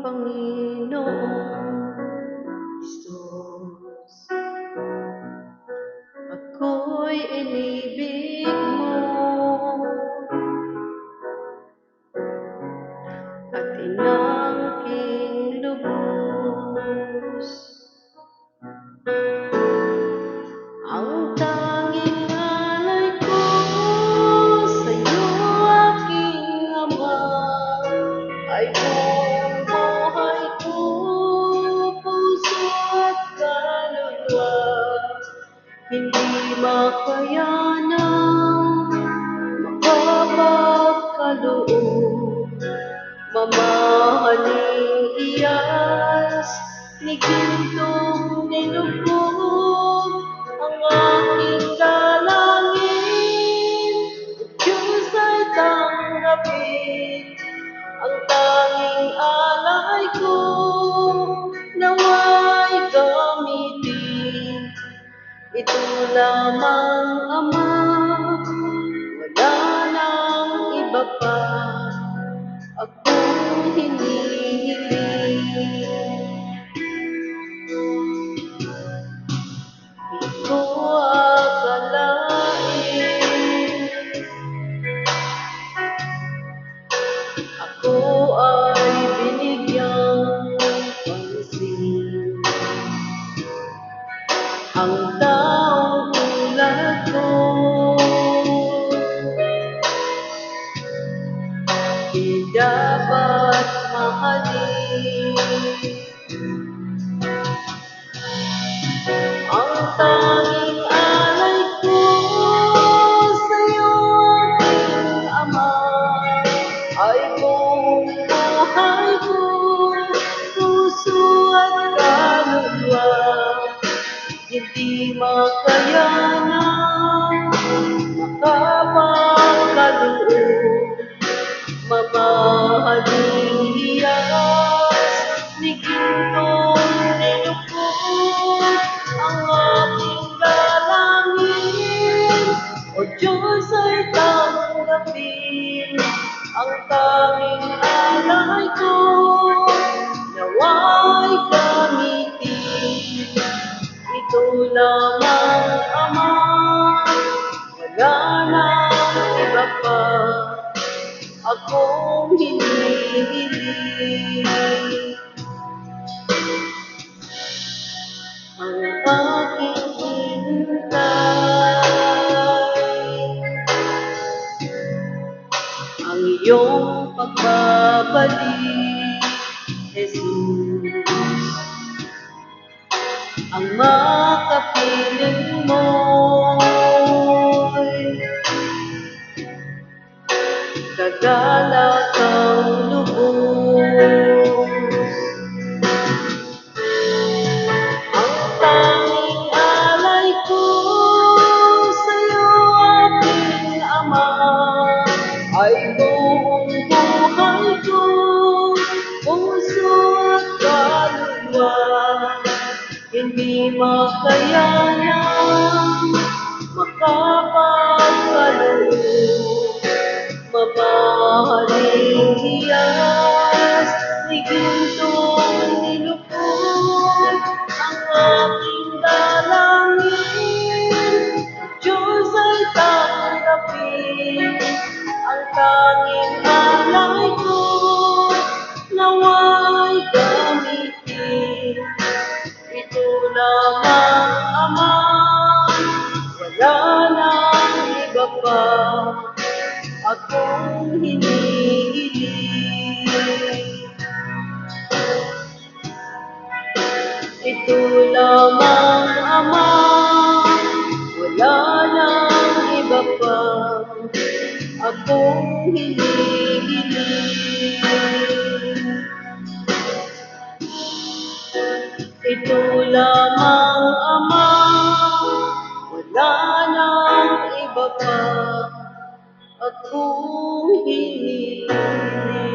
Panginoong Hesus, ako'y inibig mo at inangking lubos. Ang tanging alay ko sa'yo, aking Ama, ay buong buhay ko, puso at kaluluwa. Hindi makayanang makapagkaloob, mamahaling iyas ni gintong nilubog ang aking dalangin. Diyos ay tanggapin ang tanging alay ko, nawa'y gamitin. Ito lamang, Ama, wala nang iba pa akong hinihiling. Di ko akalain ako ay binigyang pansin. Ang taong tulad ko di dapat mahalin. Ang tanging alay ko sa'yo, aking Ama, ay buong buhay ko, puso at kaluluwa. Hindi makayanang makapagkaloob, mamahaling hiyas ni gintong nilubog ang aking dalangin. O Diyos ay tanggapin ang tanging alay ko, nawa'y gamitin. Ito lamang, Ama, wala nang iba pa akong hinihiling. Ang aking hinihintay, ang iyong pagbabalik, Jesus. Ang makapiling mo'y kagalat ang lubos. Ang tanging alay ko sa'yo, aking Ama, ay buong buhay ko, puso at kaluluwa. Hindi makayanang makapagkaloob, mamahaling hiyas ni gintong nilubog ang aking dalangin. Diyos ay tanggapin ang tanging alay ko, nawa'y gamitin. Ito lamang, Ama, wala nang iba pa akong hinihiling. Ito lamang, Ama, wala nang iba pa akong hinihiling. Ito lamang, Ama, wala nang iba pa akong hinihiling.